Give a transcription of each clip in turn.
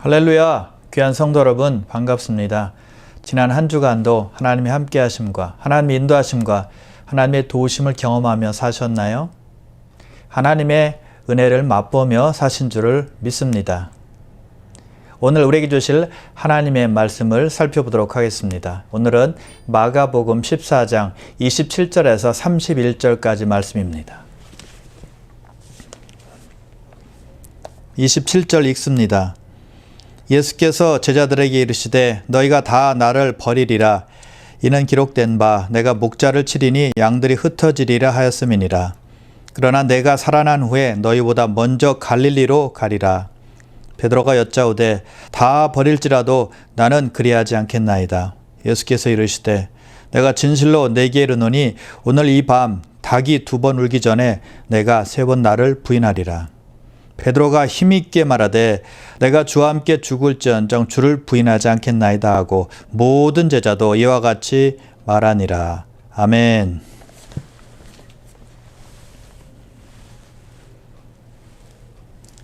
할렐루야! 귀한 성도 여러분 반갑습니다. 지난 한 주간도 하나님의 함께 하심과 하나님의 인도하심과 하나님의 도우심을 경험하며 사셨나요? 하나님의 은혜를 맛보며 사신 줄을 믿습니다. 오늘 우리에게 주실 하나님의 말씀을 살펴보도록 하겠습니다. 오늘은 마가복음 14장 27절에서 31절까지 말씀입니다. 27절 읽습니다. 예수께서 제자들에게 이르시되 너희가 다 나를 버리리라. 이는 기록된 바 내가 목자를 치리니 양들이 흩어지리라 하였음이니라. 그러나 내가 살아난 후에 너희보다 먼저 갈릴리로 가리라. 베드로가 여짜오되 다 버릴지라도 나는 그리하지 않겠나이다. 예수께서 이르시되 내가 진실로 네게 이르노니 오늘 이 밤 닭이 2번 울기 전에 내가 3번 나를 부인하리라. 베드로가 힘있게 말하되 내가 주와 함께 죽을지언정 주를 부인하지 않겠나이다 하고 모든 제자도 이와 같이 말하니라. 아멘.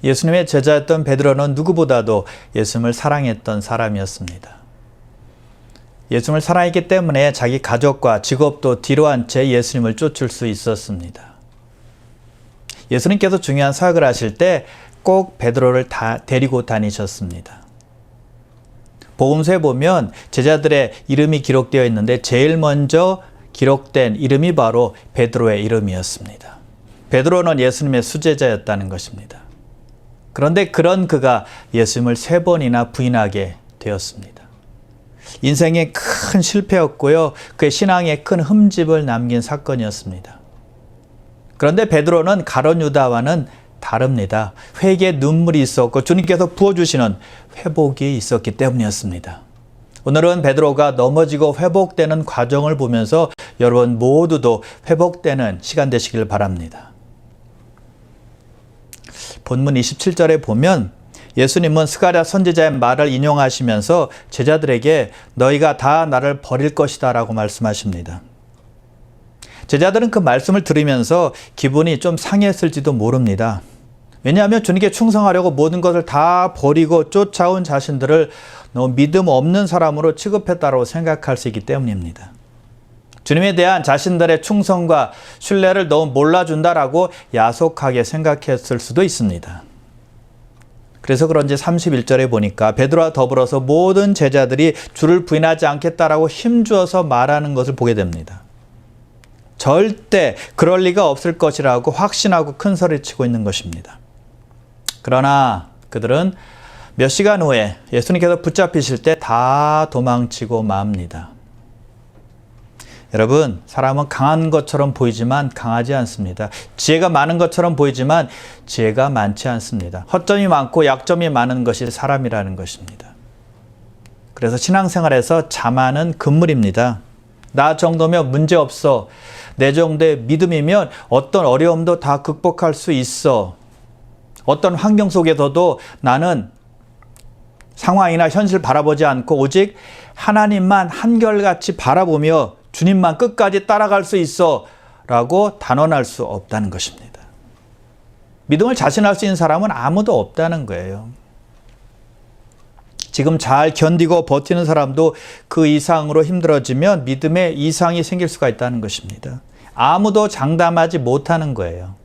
예수님의 제자였던 베드로는 누구보다도 예수님을 사랑했던 사람이었습니다. 예수님을 사랑했기 때문에 자기 가족과 직업도 뒤로한 채 예수님을 쫓을 수 있었습니다. 예수님께서 중요한 사역을 하실 때 꼭 베드로를 다 데리고 다니셨습니다. 복음서에 보면 제자들의 이름이 기록되어 있는데 제일 먼저 기록된 이름이 바로 베드로의 이름이었습니다. 베드로는 예수님의 수제자였다는 것입니다. 그런데 그런 그가 예수님을 3번이나 부인하게 되었습니다. 인생의 큰 실패였고요. 그의 신앙에 큰 흠집을 남긴 사건이었습니다. 그런데 베드로는 가룟 유다와는 다릅니다. 회개의 눈물이 있었고 주님께서 부어주시는 회복이 있었기 때문이었습니다. 오늘은 베드로가 넘어지고 회복되는 과정을 보면서 여러분 모두도 회복되는 시간 되시길 바랍니다. 본문 27절에 보면 예수님은 스가랴 선지자의 말을 인용하시면서 제자들에게 너희가 다 나를 버릴 것이다 라고 말씀하십니다. 제자들은 그 말씀을 들으면서 기분이 좀 상했을지도 모릅니다. 왜냐하면 주님께 충성하려고 모든 것을 다 버리고 쫓아온 자신들을 너무 믿음 없는 사람으로 취급했다고 생각할 수 있기 때문입니다. 주님에 대한 자신들의 충성과 신뢰를 너무 몰라준다라고 야속하게 생각했을 수도 있습니다. 그래서 그런지 31절에 보니까 베드로와 더불어서 모든 제자들이 주를 부인하지 않겠다라고 힘주어서 말하는 것을 보게 됩니다. 절대 그럴 리가 없을 것이라고 확신하고 큰 소리를 치고 있는 것입니다. 그러나 그들은 몇 시간 후에 예수님께서 붙잡히실 때 다 도망치고 맙니다. 여러분, 사람은 강한 것처럼 보이지만 강하지 않습니다. 지혜가 많은 것처럼 보이지만 지혜가 많지 않습니다. 허점이 많고 약점이 많은 것이 사람이라는 것입니다. 그래서 신앙생활에서 자만은 금물입니다. 나 정도면 문제없어. 내 정도의 믿음이면 어떤 어려움도 다 극복할 수 있어. 어떤 환경 속에서도 나는 상황이나 현실을 바라보지 않고 오직 하나님만 한결같이 바라보며 주님만 끝까지 따라갈 수 있어 라고 단언할 수 없다는 것입니다. 믿음을 자신할 수 있는 사람은 아무도 없다는 거예요. 지금 잘 견디고 버티는 사람도 그 이상으로 힘들어지면 믿음에 이상이 생길 수가 있다는 것입니다. 아무도 장담하지 못하는 거예요.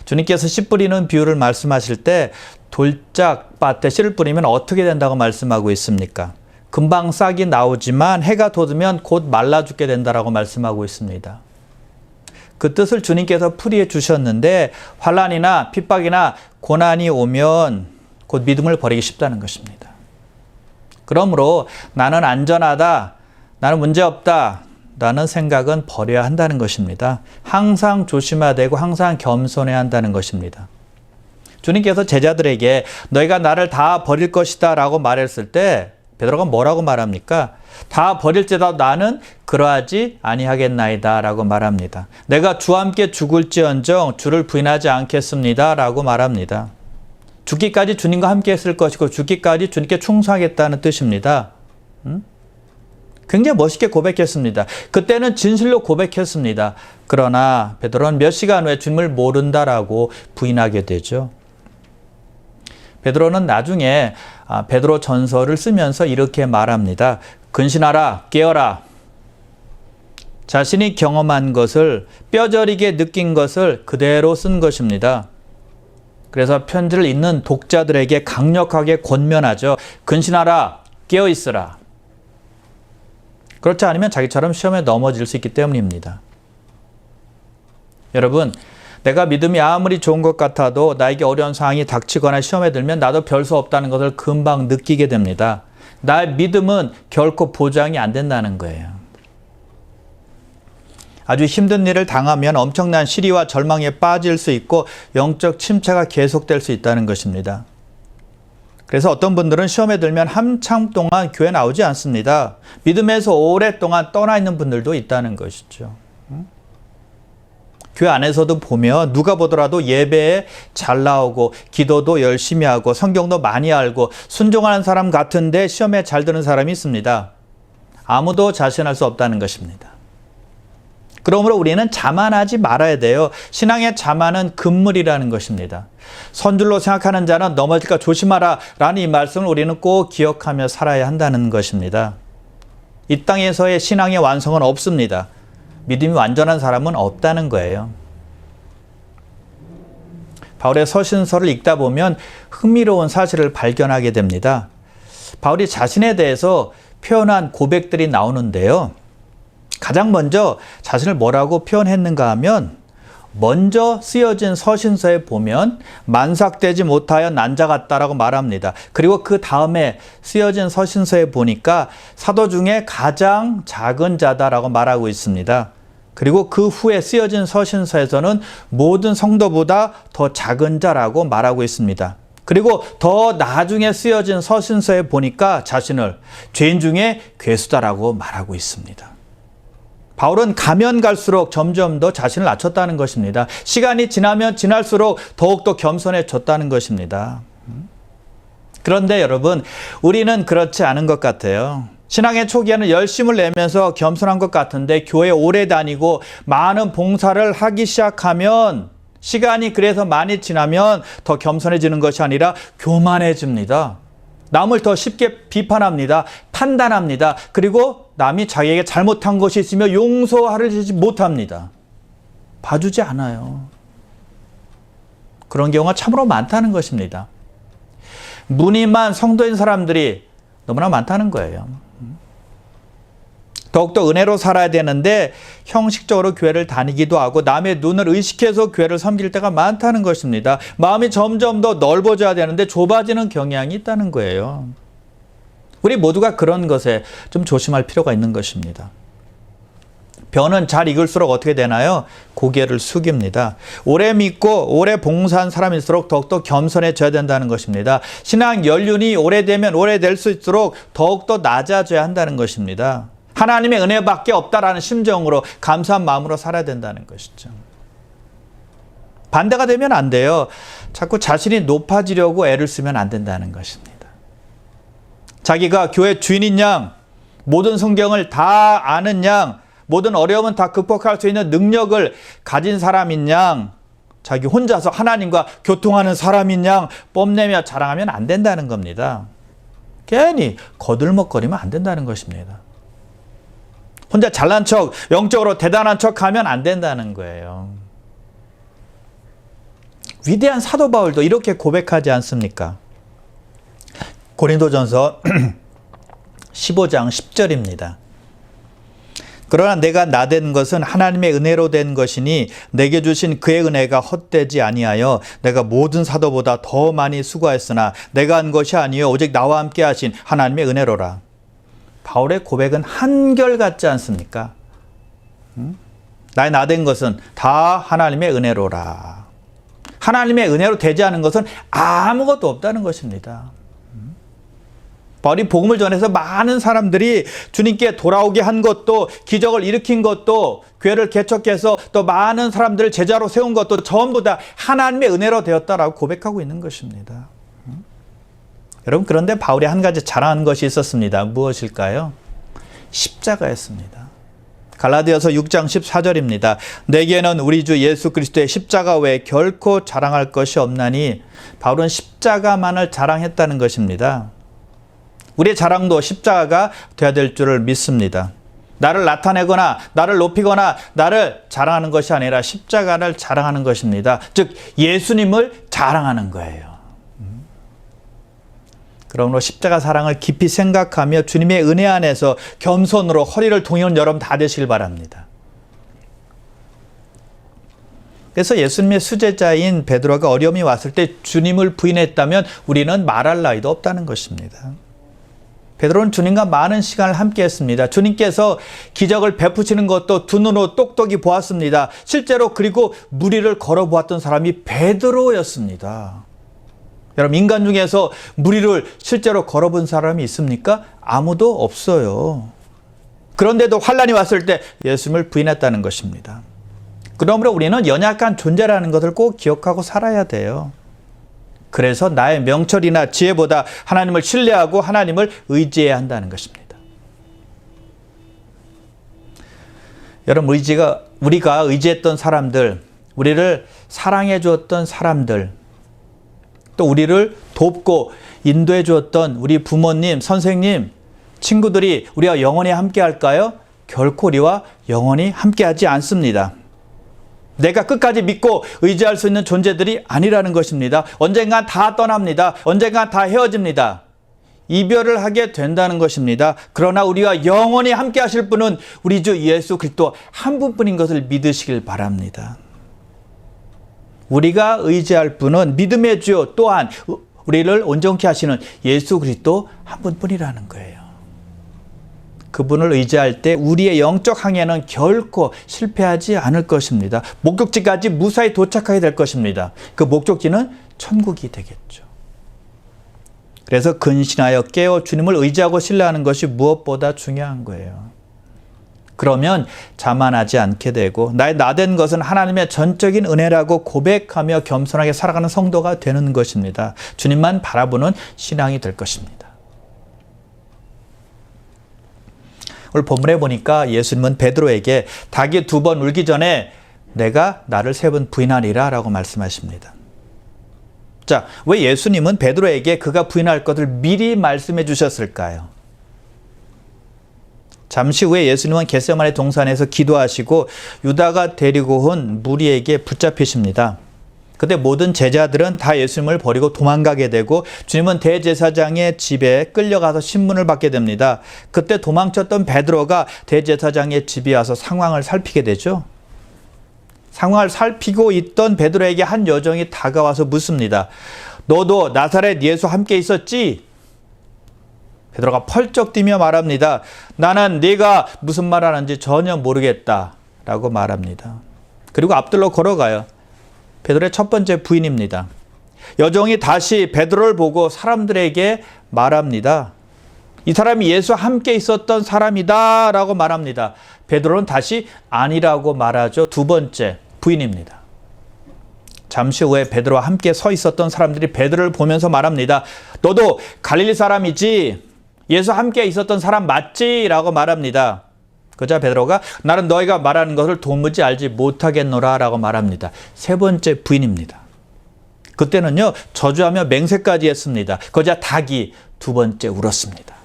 주님께서 씨 뿌리는 비유를 말씀하실 때 돌짝밭에 씨를 뿌리면 어떻게 된다고 말씀하고 있습니까? 금방 싹이 나오지만 해가 돋으면 곧 말라 죽게 된다라고 말씀하고 있습니다. 그 뜻을 주님께서 풀이해 주셨는데 환난이나 핍박이나 고난이 오면 곧 믿음을 버리기 쉽다는 것입니다. 그러므로 나는 안전하다, 나는 문제없다, 라는 생각은 버려야 한다는 것입니다. 항상 조심해야 되고 항상 겸손해야 한다는 것입니다. 주님께서 제자들에게 너희가 나를 다 버릴 것이다 라고 말했을 때 베드로가 뭐라고 말합니까? 다 버릴지라도 나는 그러하지 아니하겠나이다 라고 말합니다. 내가 주와 함께 죽을지언정 주를 부인하지 않겠습니다 라고 말합니다. 죽기까지 주님과 함께 했을 것이고 죽기까지 주님께 충성하겠다는 뜻입니다. 굉장히 멋있게 고백했습니다. 그때는 진실로 고백했습니다. 그러나 베드로는 몇 시간 후에 주님을 모른다라고 부인하게 되죠. 베드로는 나중에 베드로 전서를 쓰면서 이렇게 말합니다. 근신하라, 깨어라. 자신이 경험한 것을, 뼈저리게 느낀 것을 그대로 쓴 것입니다. 그래서 편지를 읽는 독자들에게 강력하게 권면하죠. 근신하라, 깨어있으라. 그렇지 않으면 자기처럼 시험에 넘어질 수 있기 때문입니다. 여러분, 내가 믿음이 아무리 좋은 것 같아도 나에게 어려운 상황이 닥치거나 시험에 들면 나도 별 수 없다는 것을 금방 느끼게 됩니다. 나의 믿음은 결코 보장이 안 된다는 거예요. 아주 힘든 일을 당하면 엄청난 시리와 절망에 빠질 수 있고 영적 침체가 계속될 수 있다는 것입니다. 그래서 어떤 분들은 시험에 들면 한참 동안 교회 나오지 않습니다. 믿음에서 오랫동안 떠나 있는 분들도 있다는 것이죠. 교회 안에서도 보면 누가 보더라도 예배에 잘 나오고 기도도 열심히 하고 성경도 많이 알고 순종하는 사람 같은데 시험에 잘 드는 사람이 있습니다. 아무도 자신할 수 없다는 것입니다. 그러므로 우리는 자만하지 말아야 돼요. 신앙의 자만은 금물이라는 것입니다. 선줄로 생각하는 자는 넘어질까 조심하라 라는 이 말씀을 우리는 꼭 기억하며 살아야 한다는 것입니다. 이 땅에서의 신앙의 완성은 없습니다. 믿음이 완전한 사람은 없다는 거예요. 바울의 서신서를 읽다 보면 흥미로운 사실을 발견하게 됩니다. 바울이 자신에 대해서 표현한 고백들이 나오는데요. 가장 먼저 자신을 뭐라고 표현했는가 하면 먼저 쓰여진 서신서에 보면 만삭되지 못하여 난자 같다라고 말합니다. 그리고 그 다음에 쓰여진 서신서에 보니까 사도 중에 가장 작은 자다라고 말하고 있습니다. 그리고 그 후에 쓰여진 서신서에서는 모든 성도보다 더 작은 자라고 말하고 있습니다. 그리고 더 나중에 쓰여진 서신서에 보니까 자신을 죄인 중에 괴수다라고 말하고 있습니다. 바울은 가면 갈수록 점점 더 자신을 낮췄다는 것입니다. 시간이 지나면 지날수록 더욱더 겸손해졌다는 것입니다. 그런데 여러분, 우리는 그렇지 않은 것 같아요. 신앙의 초기에는 열심을 내면서 겸손한 것 같은데 교회 오래 다니고 많은 봉사를 하기 시작하면 시간이 그래서 많이 지나면 더 겸손해지는 것이 아니라 교만해집니다. 남을 더 쉽게 비판합니다. 판단합니다. 그리고 남이 자기에게 잘못한 것이 있으며 용서하지 못합니다. 봐주지 않아요. 그런 경우가 참으로 많다는 것입니다. 무늬만 성도인 사람들이 너무나 많다는 거예요. 더욱더 은혜로 살아야 되는데 형식적으로 교회를 다니기도 하고 남의 눈을 의식해서 교회를 섬길 때가 많다는 것입니다. 마음이 점점 더 넓어져야 되는데 좁아지는 경향이 있다는 거예요. 우리 모두가 그런 것에 좀 조심할 필요가 있는 것입니다. 벼는 잘 익을수록 어떻게 되나요? 고개를 숙입니다. 오래 믿고 오래 봉사한 사람일수록 더욱더 겸손해져야 된다는 것입니다. 신앙 연륜이 오래되면 오래될 수 있도록 더욱더 낮아져야 한다는 것입니다. 하나님의 은혜밖에 없다라는 심정으로 감사한 마음으로 살아야 된다는 것이죠. 반대가 되면 안 돼요. 자꾸 자신이 높아지려고 애를 쓰면 안 된다는 것입니다. 자기가 교회 주인인 양, 모든 성경을 다 아는 양, 모든 어려움은 다 극복할 수 있는 능력을 가진 사람인 양, 자기 혼자서 하나님과 교통하는 사람인 양 뽐내며 자랑하면 안 된다는 겁니다. 괜히 거들먹거리면 안 된다는 것입니다. 혼자 잘난 척, 영적으로 대단한 척 하면 안 된다는 거예요. 위대한 사도 바울도 이렇게 고백하지 않습니까? 고린도전서 15장 10절입니다. 그러나 내가 나된 것은 하나님의 은혜로 된 것이니 내게 주신 그의 은혜가 헛되지 아니하여 내가 모든 사도보다 더 많이 수고하였으나 내가 한 것이 아니요 오직 나와 함께 하신 하나님의 은혜로라. 바울의 고백은 한결같지 않습니까? 나의 나된 것은 다 하나님의 은혜로라. 하나님의 은혜로 되지 않은 것은 아무것도 없다는 것입니다. 바울이 복음을 전해서 많은 사람들이 주님께 돌아오게 한 것도, 기적을 일으킨 것도, 교회를 개척해서 또 많은 사람들을 제자로 세운 것도 전부 다 하나님의 은혜로 되었다라고 고백하고 있는 것입니다. 여러분, 그런데 바울이 한 가지 자랑한 것이 있었습니다. 무엇일까요? 십자가였습니다. 갈라디아서 6장 14절입니다. 내게는 우리 주 예수 그리스도의 십자가 외에 결코 자랑할 것이 없나니, 바울은 십자가만을 자랑했다는 것입니다. 우리의 자랑도 십자가가 되어야 될 줄을 믿습니다. 나를 나타내거나 나를 높이거나 나를 자랑하는 것이 아니라 십자가를 자랑하는 것입니다. 즉 예수님을 자랑하는 거예요. 그러므로 십자가 사랑을 깊이 생각하며 주님의 은혜 안에서 겸손으로 허리를 동이는 여러분 다 되시길 바랍니다. 그래서 예수님의 수제자인 베드로가 어려움이 왔을 때 주님을 부인했다면 우리는 말할 나위도 없다는 것입니다. 베드로는 주님과 많은 시간을 함께 했습니다. 주님께서 기적을 베푸시는 것도 두 눈으로 똑똑히 보았습니다. 실제로 그리고 무리를 걸어보았던 사람이 베드로였습니다. 여러분, 인간 중에서 무리를 실제로 걸어본 사람이 있습니까? 아무도 없어요. 그런데도 환난이 왔을 때 예수님을 부인했다는 것입니다. 그러므로 우리는 연약한 존재라는 것을 꼭 기억하고 살아야 돼요. 그래서 나의 명철이나 지혜보다 하나님을 신뢰하고 하나님을 의지해야 한다는 것입니다. 여러분, 우리가 의지했던 사람들, 우리를 사랑해 주었던 사람들, 또 우리를 돕고 인도해 주었던 우리 부모님, 선생님, 친구들이 우리와 영원히 함께 할까요? 결코 우리와 영원히 함께 하지 않습니다. 내가 끝까지 믿고 의지할 수 있는 존재들이 아니라는 것입니다. 언젠간 다 떠납니다. 언젠간 다 헤어집니다. 이별을 하게 된다는 것입니다. 그러나 우리와 영원히 함께 하실 분은 우리 주 예수 그리스도 한 분뿐인 것을 믿으시길 바랍니다. 우리가 의지할 분은 믿음의 주 또한 우리를 온전케 하시는 예수 그리스도 한 분뿐이라는 거예요. 그분을 의지할 때 우리의 영적 항해는 결코 실패하지 않을 것입니다. 목적지까지 무사히 도착하게 될 것입니다. 그 목적지는 천국이 되겠죠. 그래서 근신하여 깨어 주님을 의지하고 신뢰하는 것이 무엇보다 중요한 거예요. 그러면 자만하지 않게 되고 나의 나된 것은 하나님의 전적인 은혜라고 고백하며 겸손하게 살아가는 성도가 되는 것입니다. 주님만 바라보는 신앙이 될 것입니다. 오늘 본문에 보니까 예수님은 베드로에게 닭이 2번 울기 전에 내가 나를 3번 부인하리라 라고 말씀하십니다. 자, 왜 예수님은 베드로에게 그가 부인할 것을 미리 말씀해 주셨을까요? 잠시 후에 예수님은 겟세마네 동산에서 기도하시고 유다가 데리고 온 무리에게 붙잡히십니다. 그때 모든 제자들은 다 예수님을 버리고 도망가게 되고 주님은 대제사장의 집에 끌려가서 신문을 받게 됩니다. 그때 도망쳤던 베드로가 대제사장의 집에 와서 상황을 살피게 되죠. 상황을 살피고 있던 베드로에게 한 여종이 다가와서 묻습니다. 너도 나사렛 예수 함께 있었지? 베드로가 펄쩍 뛰며 말합니다. 나는 네가 무슨 말 하는지 전혀 모르겠다 라고 말합니다. 그리고 앞들로 걸어가요. 베드로의 첫 번째 부인입니다. 여종이 다시 베드로를 보고 사람들에게 말합니다. 이 사람이 예수와 함께 있었던 사람이다 라고 말합니다. 베드로는 다시 아니라고 말하죠. 두 번째 부인입니다. 잠시 후에 베드로와 함께 서 있었던 사람들이 베드로를 보면서 말합니다. 너도 갈릴리 사람이지? 예수와 함께 있었던 사람 맞지? 라고 말합니다. 그자 베드로가 나는 너희가 말하는 것을 도무지 알지 못하겠노라 라고 말합니다. 3번째 부인입니다. 그때는요 저주하며 맹세까지 했습니다. 그자 닭이 2번째 울었습니다.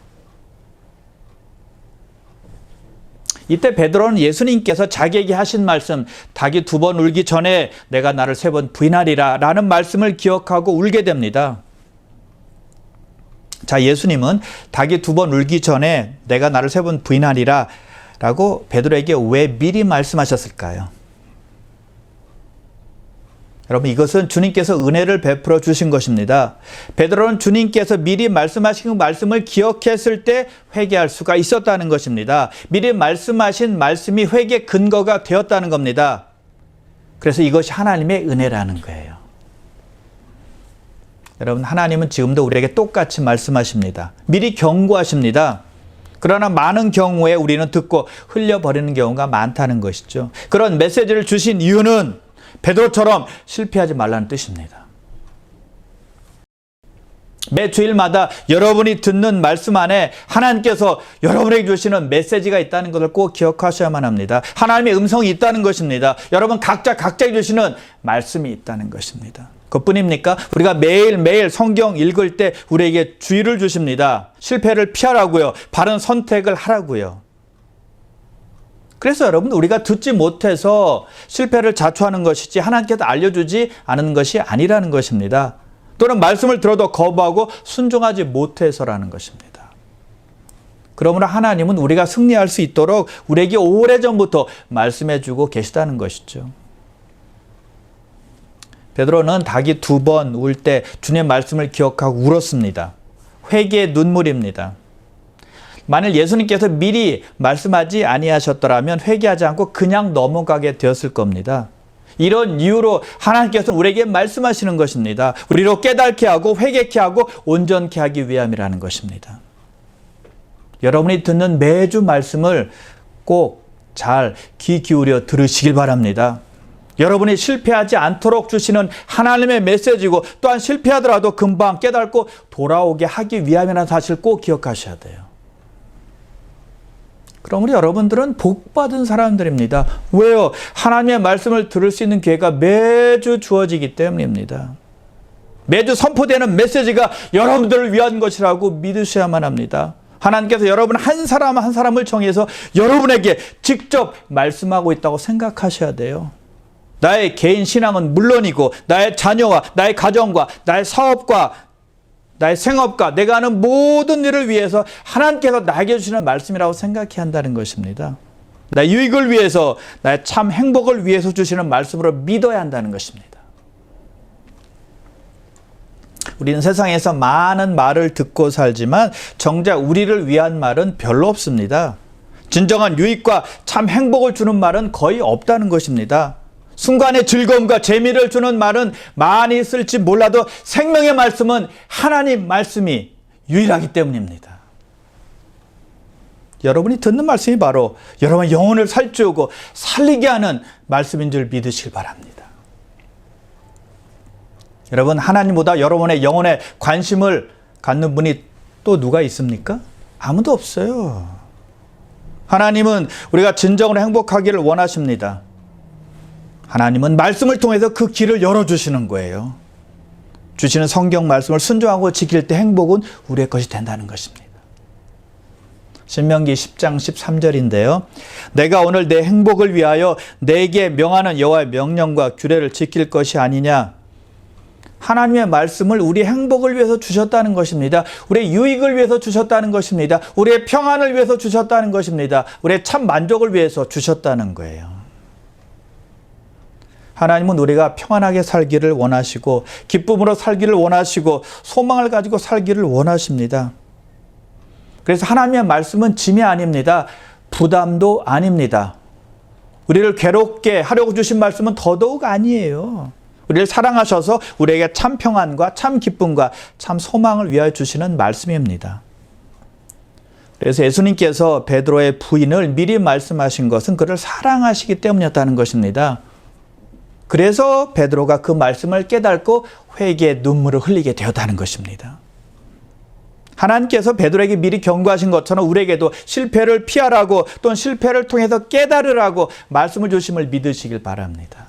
이때 베드로는 예수님께서 자기에게 하신 말씀 닭이 2번 울기 전에 내가 나를 3번 부인하리라 라는 말씀을 기억하고 울게 됩니다. 자, 예수님은 닭이 2번 울기 전에 내가 나를 3번 부인하리라 라고 베드로에게 왜 미리 말씀하셨을까요? 여러분, 이것은 주님께서 은혜를 베풀어 주신 것입니다. 베드로는 주님께서 미리 말씀하신 그 말씀을 기억했을 때 회개할 수가 있었다는 것입니다. 미리 말씀하신 말씀이 회개 근거가 되었다는 겁니다. 그래서 이것이 하나님의 은혜라는 거예요. 여러분, 하나님은 지금도 우리에게 똑같이 말씀하십니다. 미리 경고하십니다. 그러나 많은 경우에 우리는 듣고 흘려버리는 경우가 많다는 것이죠. 그런 메시지를 주신 이유는 베드로처럼 실패하지 말라는 뜻입니다. 매 주일마다 여러분이 듣는 말씀 안에 하나님께서 여러분에게 주시는 메시지가 있다는 것을 꼭 기억하셔야만 합니다. 하나님의 음성이 있다는 것입니다. 여러분 각자에게 주시는 말씀이 있다는 것입니다. 그뿐입니까? 우리가 매일매일 성경 읽을 때 우리에게 주의를 주십니다. 실패를 피하라고요. 바른 선택을 하라고요. 그래서 여러분, 우리가 듣지 못해서 실패를 자초하는 것이지 하나님께서 알려주지 않은 것이 아니라는 것입니다. 또는 말씀을 들어도 거부하고 순종하지 못해서라는 것입니다. 그러므로 하나님은 우리가 승리할 수 있도록 우리에게 오래전부터 말씀해 주고 계시다는 것이죠. 베드로는 닭이 2번 울 때 주님의 말씀을 기억하고 울었습니다. 회개의 눈물입니다. 만일 예수님께서 미리 말씀하지 아니하셨더라면 회개하지 않고 그냥 넘어가게 되었을 겁니다. 이런 이유로 하나님께서는 우리에게 말씀하시는 것입니다. 우리로 깨닫게 하고 회개케 하고 온전케 하기 위함이라는 것입니다. 여러분이 듣는 매주 말씀을 꼭 잘 귀 기울여 들으시길 바랍니다. 여러분이 실패하지 않도록 주시는 하나님의 메시지고, 또한 실패하더라도 금방 깨닫고 돌아오게 하기 위함이라는 사실을 꼭 기억하셔야 돼요. 그러므로 여러분들은 복받은 사람들입니다. 왜요? 하나님의 말씀을 들을 수 있는 기회가 매주 주어지기 때문입니다. 매주 선포되는 메시지가 여러분들을 위한 것이라고 믿으셔야만 합니다. 하나님께서 여러분 한 사람 한 사람을 정해서 여러분에게 직접 말씀하고 있다고 생각하셔야 돼요. 나의 개인 신앙은 물론이고 나의 자녀와 나의 가정과 나의 사업과 나의 생업과 내가 하는 모든 일을 위해서 하나님께서 나에게 주시는 말씀이라고 생각해야 한다는 것입니다. 나의 유익을 위해서, 나의 참 행복을 위해서 주시는 말씀으로 믿어야 한다는 것입니다. 우리는 세상에서 많은 말을 듣고 살지만 정작 우리를 위한 말은 별로 없습니다. 진정한 유익과 참 행복을 주는 말은 거의 없다는 것입니다. 순간의 즐거움과 재미를 주는 말은 많이 있을지 몰라도 생명의 말씀은 하나님 말씀이 유일하기 때문입니다. 여러분이 듣는 말씀이 바로 여러분의 영혼을 살찌우고 살리게 하는 말씀인 줄 믿으시길 바랍니다. 여러분, 하나님보다 여러분의 영혼에 관심을 갖는 분이 또 누가 있습니까? 아무도 없어요. 하나님은 우리가 진정으로 행복하기를 원하십니다. 하나님은 말씀을 통해서 그 길을 열어주시는 거예요. 주시는 성경 말씀을 순종하고 지킬 때 행복은 우리의 것이 된다는 것입니다. 신명기 10장 13절인데요. 내가 오늘 내 행복을 위하여 내게 명하는 여호와의 명령과 규례를 지킬 것이 아니냐. 하나님의 말씀을 우리의 행복을 위해서 주셨다는 것입니다. 우리의 유익을 위해서 주셨다는 것입니다. 우리의 평안을 위해서 주셨다는 것입니다. 우리의 참 만족을 위해서 주셨다는 거예요. 하나님은 우리가 평안하게 살기를 원하시고 기쁨으로 살기를 원하시고 소망을 가지고 살기를 원하십니다. 그래서 하나님의 말씀은 짐이 아닙니다. 부담도 아닙니다. 우리를 괴롭게 하려고 주신 말씀은 더더욱 아니에요. 우리를 사랑하셔서 우리에게 참 평안과 참 기쁨과 참 소망을 위하여 주시는 말씀입니다. 그래서 예수님께서 베드로의 부인을 미리 말씀하신 것은 그를 사랑하시기 때문이었다는 것입니다. 그래서 베드로가 그 말씀을 깨닫고 회개의 눈물을 흘리게 되었다는 것입니다. 하나님께서 베드로에게 미리 경고하신 것처럼 우리에게도 실패를 피하라고, 또는 실패를 통해서 깨달으라고 말씀을 주심을 믿으시길 바랍니다.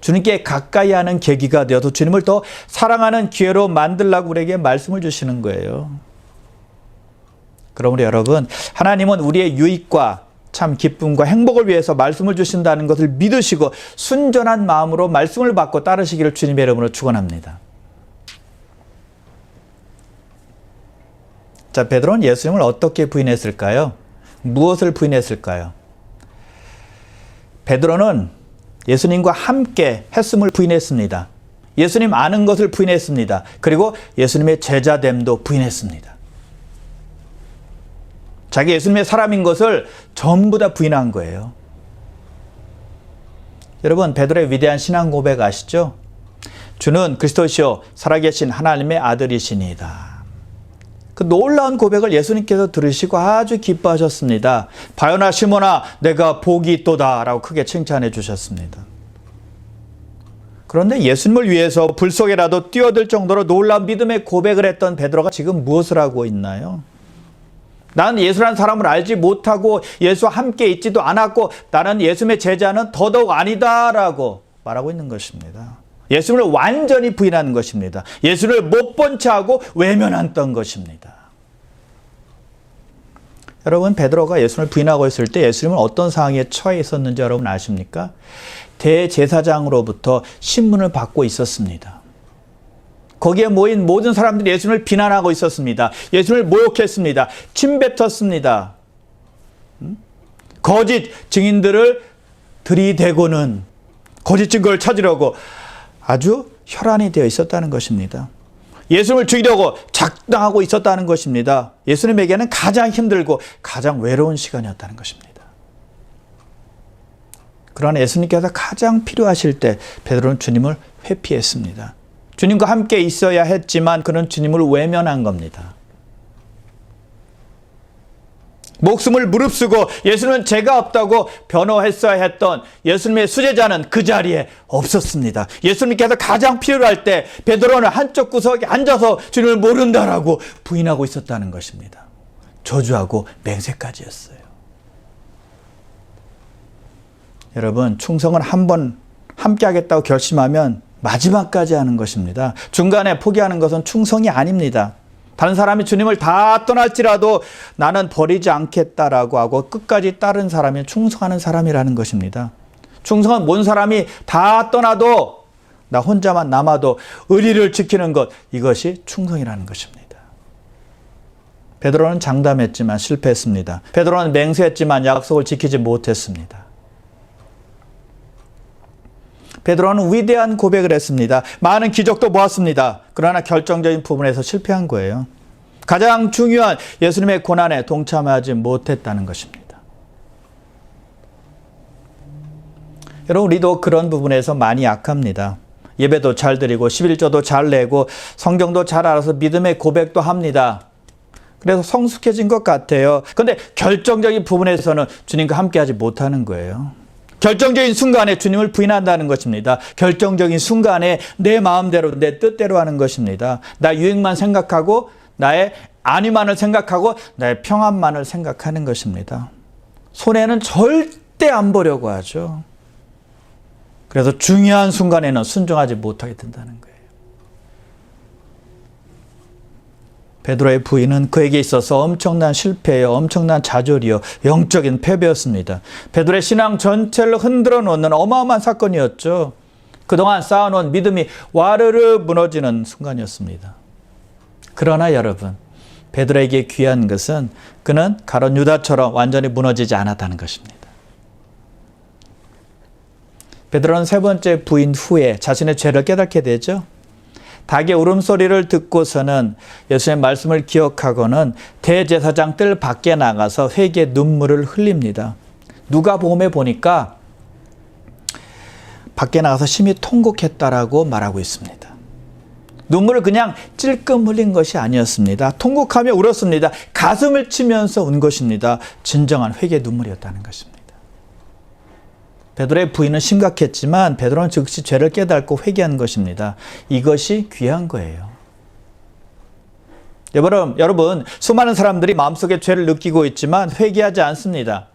주님께 가까이 하는 계기가 되어서 주님을 더 사랑하는 기회로 만들라고 우리에게 말씀을 주시는 거예요. 그러므로 여러분, 하나님은 우리의 유익과 참 기쁨과 행복을 위해서 말씀을 주신다는 것을 믿으시고 순전한 마음으로 말씀을 받고 따르시기를 주님의 이름으로 축원합니다. 자, 베드로는 예수님을 어떻게 부인했을까요? 무엇을 부인했을까요? 베드로는 예수님과 함께 했음을 부인했습니다. 예수님 아는 것을 부인했습니다. 그리고 예수님의 제자됨도 부인했습니다. 자기 예수님의 사람인 것을 전부 다 부인한 거예요. 여러분, 베드로의 위대한 신앙 고백 아시죠? 주는 그리스도시요 살아계신 하나님의 아들이시니이다. 그 놀라운 고백을 예수님께서 들으시고 아주 기뻐하셨습니다. 바요나 시몬아, 내가 복이 있도다 라고 크게 칭찬해 주셨습니다. 그런데 예수님을 위해서 불 속에라도 뛰어들 정도로 놀라운 믿음의 고백을 했던 베드로가 지금 무엇을 하고 있나요? 나는 예수라는 사람을 알지 못하고 예수와 함께 있지도 않았고 나는 예수님의 제자는 더더욱 아니다라고 말하고 있는 것입니다. 예수님을 완전히 부인하는 것입니다. 예수를 못 본 채하고 외면했던 것입니다. 여러분, 베드로가 예수님을 부인하고 있을 때 예수님은 어떤 상황에 처해 있었는지 여러분 아십니까? 대제사장으로부터 신문을 받고 있었습니다. 거기에 모인 모든 사람들이 예수님을 비난하고 있었습니다. 예수님을 모욕했습니다. 침뱉었습니다. 거짓 증인들을 들이대고는 거짓 증거를 찾으려고 아주 혈안이 되어 있었다는 것입니다. 예수님을 죽이려고 작당하고 있었다는 것입니다. 예수님에게는 가장 힘들고 가장 외로운 시간이었다는 것입니다. 그러나 예수님께서 가장 필요하실 때 베드로는 주님을 회피했습니다. 주님과 함께 있어야 했지만 그는 주님을 외면한 겁니다. 목숨을 무릅쓰고 예수님은 죄가 없다고 변호했어야 했던 예수님의 수제자는 그 자리에 없었습니다. 예수님께서 가장 필요할 때 베드로는 한쪽 구석에 앉아서 주님을 모른다라고 부인하고 있었다는 것입니다. 저주하고 맹세까지였어요. 여러분, 충성은 한 번 함께 하겠다고 결심하면 마지막까지 하는 것입니다. 중간에 포기하는 것은 충성이 아닙니다. 다른 사람이 주님을 다 떠날지라도 나는 버리지 않겠다라고 하고 끝까지 따른 사람이 충성하는 사람이라는 것입니다. 충성은 모든 사람이 다 떠나도 나 혼자만 남아도 의리를 지키는 것, 이것이 충성이라는 것입니다. 베드로는 장담했지만 실패했습니다. 베드로는 맹세했지만 약속을 지키지 못했습니다. 베드로는 위대한 고백을 했습니다. 많은 기적도 보았습니다. 그러나 결정적인 부분에서 실패한 거예요. 가장 중요한 예수님의 고난에 동참하지 못했다는 것입니다. 여러분, 우리도 그런 부분에서 많이 약합니다. 예배도 잘 드리고 11조도 잘 내고 성경도 잘 알아서 믿음의 고백도 합니다. 그래서 성숙해진 것 같아요. 그런데 결정적인 부분에서는 주님과 함께하지 못하는 거예요. 결정적인 순간에 주님을 부인한다는 것입니다. 결정적인 순간에 내 마음대로 내 뜻대로 하는 것입니다. 나 유익만 생각하고 나의 안위만을 생각하고 나의 평안만을 생각하는 것입니다. 손해는 절대 안 보려고 하죠. 그래서 중요한 순간에는 순종하지 못하게 된다는 거예요. 베드로의 부인은 그에게 있어서 엄청난 실패예요. 엄청난 좌절이요. 영적인 패배였습니다. 베드로의 신앙 전체를 흔들어 놓는 어마어마한 사건이었죠. 그동안 쌓아놓은 믿음이 와르르 무너지는 순간이었습니다. 그러나 여러분, 베드로에게 귀한 것은 그는 가룟 유다처럼 완전히 무너지지 않았다는 것입니다. 베드로는 세 번째 부인 후에 자신의 죄를 깨닫게 되죠. 닭의 울음소리를 듣고서는 예수님의 말씀을 기억하고는 대제사장 뜰 밖에 나가서 회개의 눈물을 흘립니다. 누가복음에 보니까 밖에 나가서 심히 통곡했다라고 말하고 있습니다. 눈물을 그냥 찔끔 흘린 것이 아니었습니다. 통곡하며 울었습니다. 가슴을 치면서 운 것입니다. 진정한 회개의 눈물이었다는 것입니다. 베드로의 부인은 심각했지만 베드로는 즉시 죄를 깨닫고 회개한 것입니다. 이것이 귀한 거예요. 여러분, 수많은 사람들이 마음속에 죄를 느끼고 있지만 회개하지 않습니다.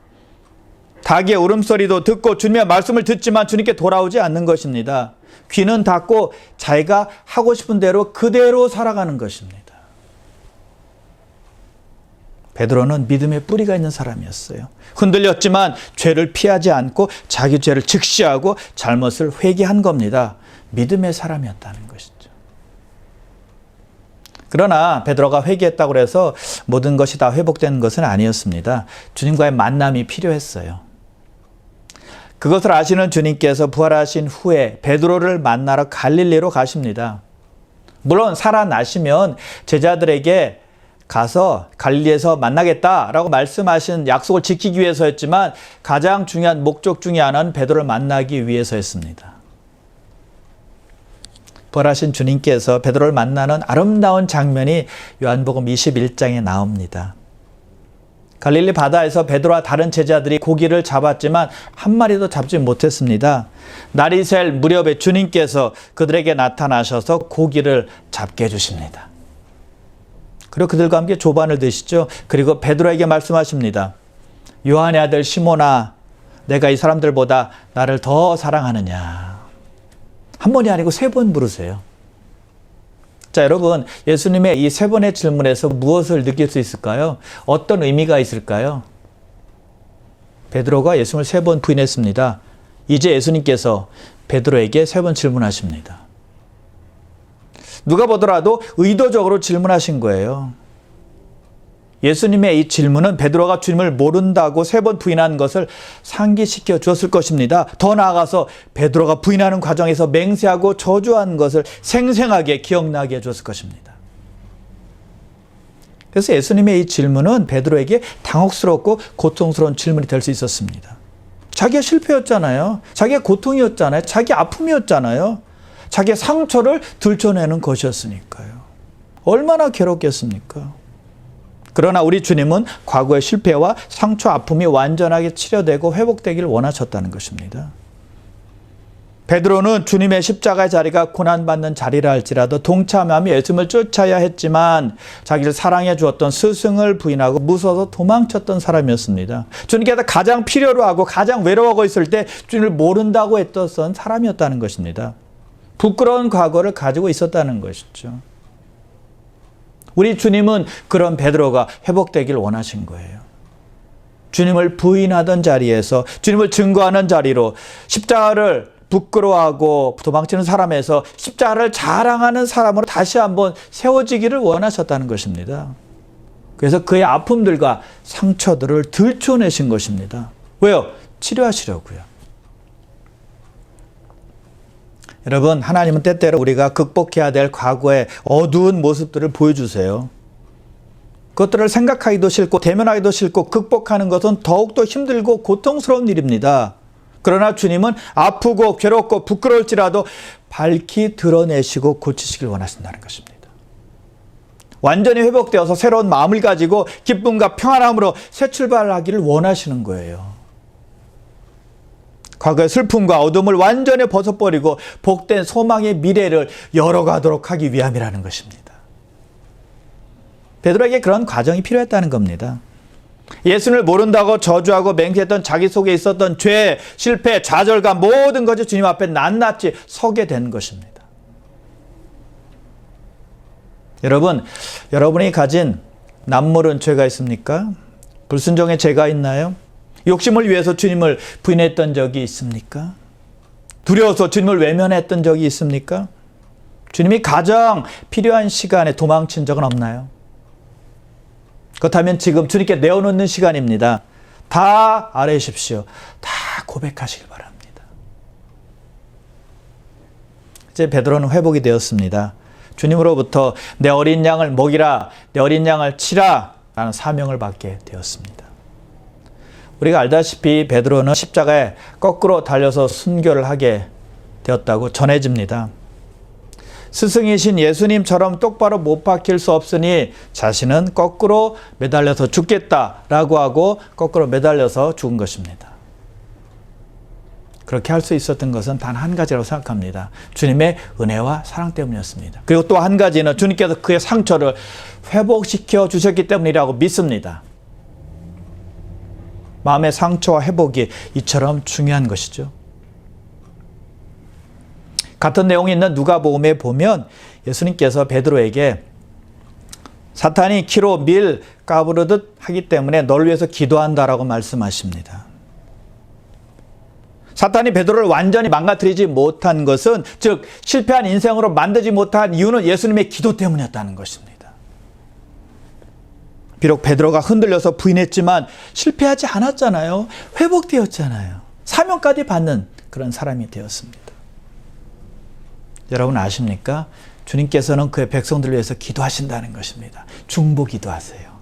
닭의 울음소리도 듣고 주님의 말씀을 듣지만 주님께 돌아오지 않는 것입니다. 귀는 닫고 자기가 하고 싶은 대로 그대로 살아가는 것입니다. 베드로는 믿음의 뿌리가 있는 사람이었어요. 흔들렸지만 죄를 피하지 않고 자기 죄를 직시하고 잘못을 회개한 겁니다. 믿음의 사람이었다는 것이죠. 그러나 베드로가 회개했다고 해서 모든 것이 다 회복되는 것은 아니었습니다. 주님과의 만남이 필요했어요. 그것을 아시는 주님께서 부활하신 후에 베드로를 만나러 갈릴리로 가십니다. 물론 살아나시면 제자들에게 가서 갈릴리에서 만나겠다라고 말씀하신 약속을 지키기 위해서였지만 가장 중요한 목적 중에 하나는 베드로를 만나기 위해서였습니다. 부활하신 주님께서 베드로를 만나는 아름다운 장면이 요한복음 21장에 나옵니다. 갈릴리 바다에서 베드로와 다른 제자들이 고기를 잡았지만 한 마리도 잡지 못했습니다. 날이 셀 무렵에 주님께서 그들에게 나타나셔서 고기를 잡게 해주십니다. 그리고 그들과 함께 조반을 드시죠. 그리고 베드로에게 말씀하십니다. 요한의 아들 시몬아, 내가 이 사람들보다 나를 더 사랑하느냐. 한 번이 아니고 3번 부르세요. 자, 여러분, 예수님의 이 3번의 질문에서 무엇을 느낄 수 있을까요? 어떤 의미가 있을까요? 베드로가 예수님을 3번 부인했습니다. 이제 예수님께서 베드로에게 3번 질문하십니다. 누가 보더라도 의도적으로 질문하신 거예요. 예수님의 이 질문은 베드로가 주님을 모른다고 3번 부인한 것을 상기시켜 주었을 것입니다. 더 나아가서 베드로가 부인하는 과정에서 맹세하고 저주한 것을 생생하게 기억나게 해주었을 것입니다. 그래서 예수님의 이 질문은 베드로에게 당혹스럽고 고통스러운 질문이 될 수 있었습니다. 자기의 실패였잖아요. 자기의 고통이었잖아요. 자기 아픔이었잖아요. 자기의 상처를 들춰내는 것이었으니까요. 얼마나 괴롭겠습니까? 그러나 우리 주님은 과거의 실패와 상처, 아픔이 완전하게 치료되고 회복되기를 원하셨다는 것입니다. 베드로는 주님의 십자가의 자리가 고난받는 자리라 할지라도 동참하며 예수님을 쫓아야 했지만 자기를 사랑해 주었던 스승을 부인하고 무서워서 도망쳤던 사람이었습니다. 주님께서 가장 필요로 하고 가장 외로워하고 있을 때 주님을 모른다고 했던 사람이었다는 것입니다. 부끄러운 과거를 가지고 있었다는 것이죠. 우리 주님은 그런 베드로가 회복되길 원하신 거예요. 주님을 부인하던 자리에서 주님을 증거하는 자리로 십자가를 부끄러워하고 도망치는 사람에서 십자가를 자랑하는 사람으로 다시 한번 세워지기를 원하셨다는 것입니다. 그래서 그의 아픔들과 상처들을 들춰내신 것입니다. 왜요? 치료하시려고요. 여러분, 하나님은 때때로 우리가 극복해야 될 과거의 어두운 모습들을 보여주세요. 그것들을 생각하기도 싫고 대면하기도 싫고 극복하는 것은 더욱더 힘들고 고통스러운 일입니다. 그러나 주님은 아프고 괴롭고 부끄러울지라도 밝히 드러내시고 고치시길 원하신다는 것입니다. 완전히 회복되어서 새로운 마음을 가지고 기쁨과 평안함으로 새 출발하기를 원하시는 거예요. 과거의 슬픔과 어둠을 완전히 벗어버리고 복된 소망의 미래를 열어가도록 하기 위함이라는 것입니다. 베드로에게 그런 과정이 필요했다는 겁니다. 예수를 모른다고 저주하고 맹세했던 자기 속에 있었던 죄, 실패, 좌절감 모든 것이 주님 앞에 낱낱이 서게 된 것입니다. 여러분, 여러분이 가진 남모른 죄가 있습니까? 불순종의 죄가 있나요? 욕심을 위해서 주님을 부인했던 적이 있습니까? 두려워서 주님을 외면했던 적이 있습니까? 주님이 가장 필요한 시간에 도망친 적은 없나요? 그렇다면 지금 주님께 내어놓는 시간입니다. 다 아뢰십시오. 다 고백하시길 바랍니다. 이제 베드로는 회복이 되었습니다. 주님으로부터 내 어린 양을 먹이라, 내 어린 양을 치라 라는 사명을 받게 되었습니다. 우리가 알다시피 베드로는 십자가에 거꾸로 달려서 순교를 하게 되었다고 전해집니다. 스승이신 예수님처럼 똑바로 못 박힐 수 없으니 자신은 거꾸로 매달려서 죽겠다라고 하고 거꾸로 매달려서 죽은 것입니다. 그렇게 할 수 있었던 것은 단 한 가지라고 생각합니다. 주님의 은혜와 사랑 때문이었습니다. 그리고 또 한 가지는 주님께서 그의 상처를 회복시켜 주셨기 때문이라고 믿습니다. 마음의 상처와 회복이 이처럼 중요한 것이죠. 같은 내용이 있는 누가복음에 보면 예수님께서 베드로에게 사탄이 키로 밀 까부르듯 하기 때문에 너를 위해서 기도한다라고 말씀하십니다. 사탄이 베드로를 완전히 망가뜨리지 못한 것은, 즉 실패한 인생으로 만들지 못한 이유는 예수님의 기도 때문이었다는 것입니다. 비록 베드로가 흔들려서 부인했지만 실패하지 않았잖아요. 회복되었잖아요. 사명까지 받는 그런 사람이 되었습니다. 여러분 아십니까? 주님께서는 그의 백성들을 위해서 기도하신다는 것입니다. 중보 기도하세요.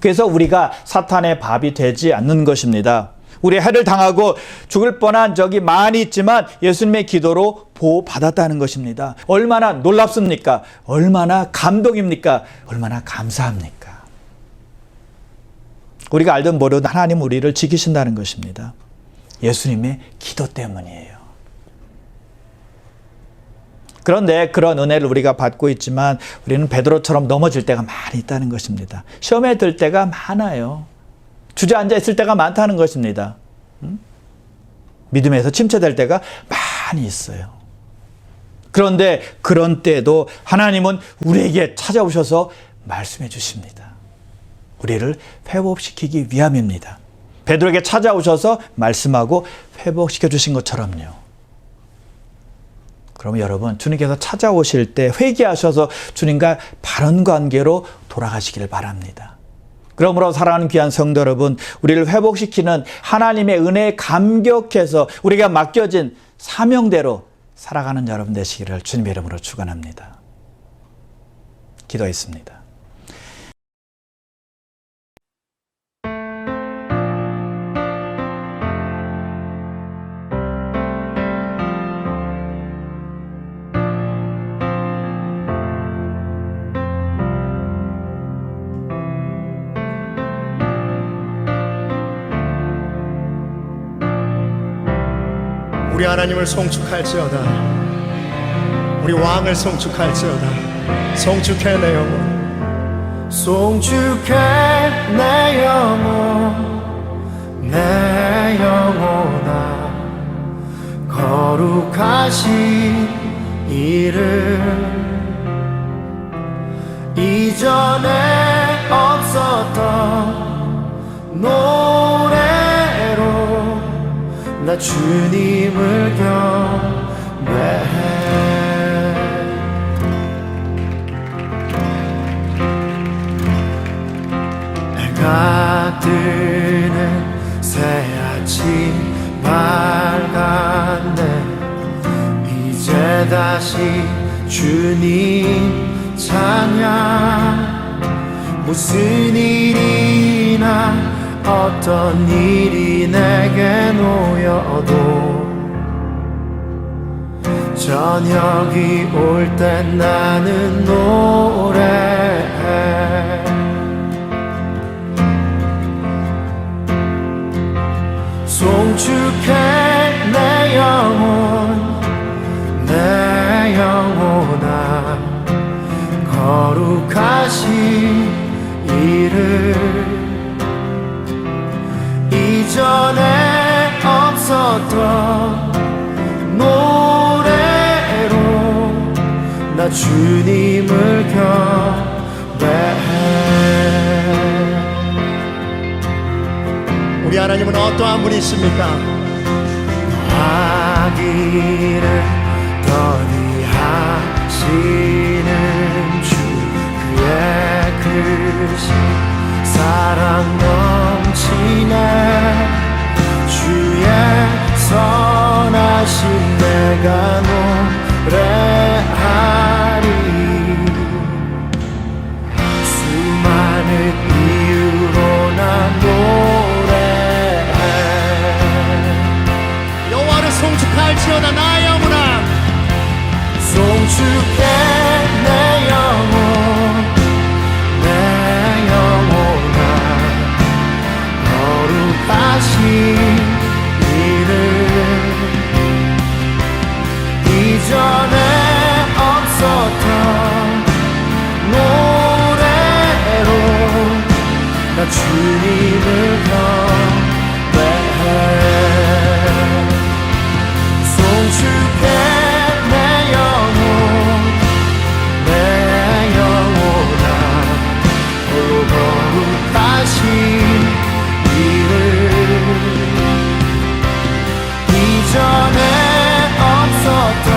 그래서 우리가 사탄의 밥이 되지 않는 것입니다. 우리 해를 당하고 죽을 뻔한 적이 많이 있지만 예수님의 기도로 보호받았다는 것입니다. 얼마나 놀랍습니까? 얼마나 감동입니까? 얼마나 감사합니까? 우리가 알든 모르든 하나님 우리를 지키신다는 것입니다. 예수님의 기도 때문이에요. 그런데 그런 은혜를 우리가 받고 있지만 우리는 베드로처럼 넘어질 때가 많이 있다는 것입니다. 시험에 들 때가 많아요. 주저앉아 있을 때가 많다는 것입니다. 믿음에서 침체될 때가 많이 있어요. 그런데 그런 때에도 하나님은 우리에게 찾아오셔서 말씀해 주십니다. 우리를 회복시키기 위함입니다. 베드로에게 찾아오셔서 말씀하고 회복시켜 주신 것처럼요. 그러면 여러분, 주님께서 찾아오실 때 회개하셔서 주님과 바른 관계로 돌아가시기를 바랍니다. 그러므로 사랑하는 귀한 성도 여러분, 우리를 회복시키는 하나님의 은혜에 감격해서 우리가 맡겨진 사명대로 살아가는 여러분 되시기를 주님의 이름으로 축원합니다. 기도했습니다. 우리 하나님을 송축할지어다. 우리 왕을 송축할지어다. 송축해 내 영혼, 송축해 내 영혼, 내 영혼아. 거룩하신 이름, 이전에 없었던 노래로 나 주님을 경배해. 해가 뜨는 새아침 밝았네. 이제 다시 주님 찬양. 무슨 일이나 어떤 일이 내게 놓여도 저녁이 올 때 나는 노래해. 송축해 내 영혼, 내 영혼아. 거룩하신 이름, 이전에 없었던 노래로 나 주님을 경배해. 우리 하나님은 어떠한 분이십니까? 아기를 더디하시는 주, 그의 크신 사랑 넘치네. 주의 선하심 내가 노래하리. 수많은 이유로 나 노래해. 여호와를 송축할지어다 나의 영혼아. 송축해 내 영혼, 내 영혼아. 거룩하신 이름, 이전에 없었던 노래로 나 주님을 경배해. 송축해 내 영혼, 내 영혼아. 거룩하신 이름, 이전에 없었던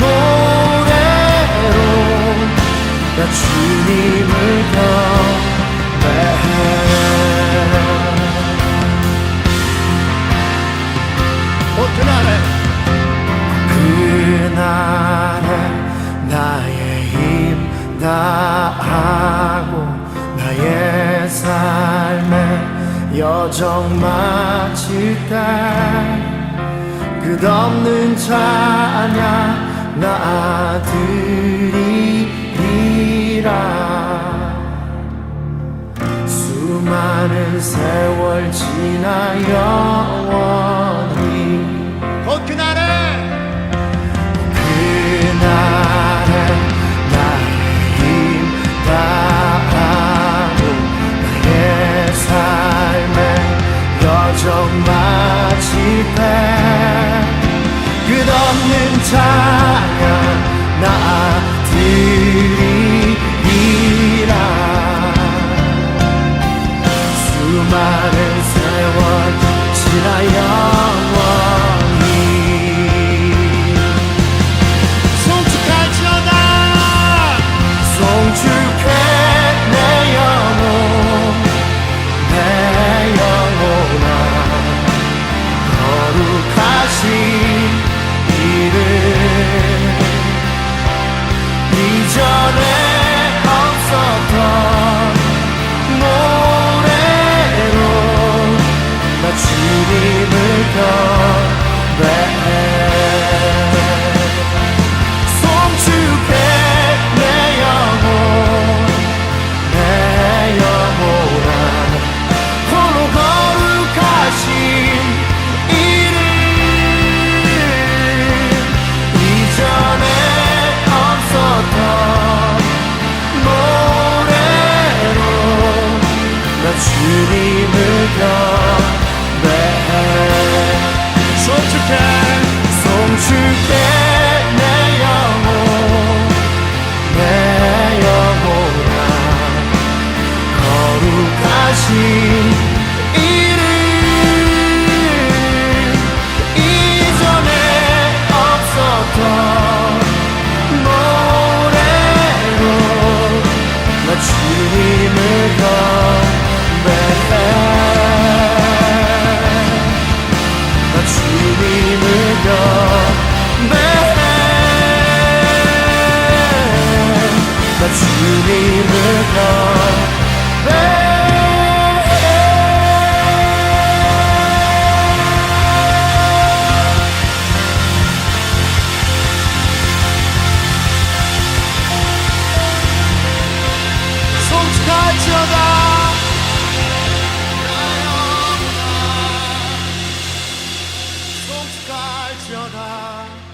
노래로 나 주님을 경배해. 그날에 나의 힘 다하고 나의 삶에 여정 마칠 때 끝없는 찬양 나 드리리라. 수많은 세월 지나 영원히 곧 그날에 나의 힘 다하고 나의 삶의 여정 마칠 때 끝없는 찬양 나 드리리라 수많은 세월 지나 영원히 송축할지어다 송축해 내 영혼아 거룩하신 이름 이전에 없었던 노래로 나 주님을 경배해 송축해 내 영혼아 홀로 거룩하신 이름 이전에 없었던 노래로 나 주님을 경배해 송축해 내 영혼아 거룩하신 이름 이전에 없었던 노래로 나 주님을 경배해 나 주님을 경배해 나 주님을 경배해 송축할지어다 송축할지어다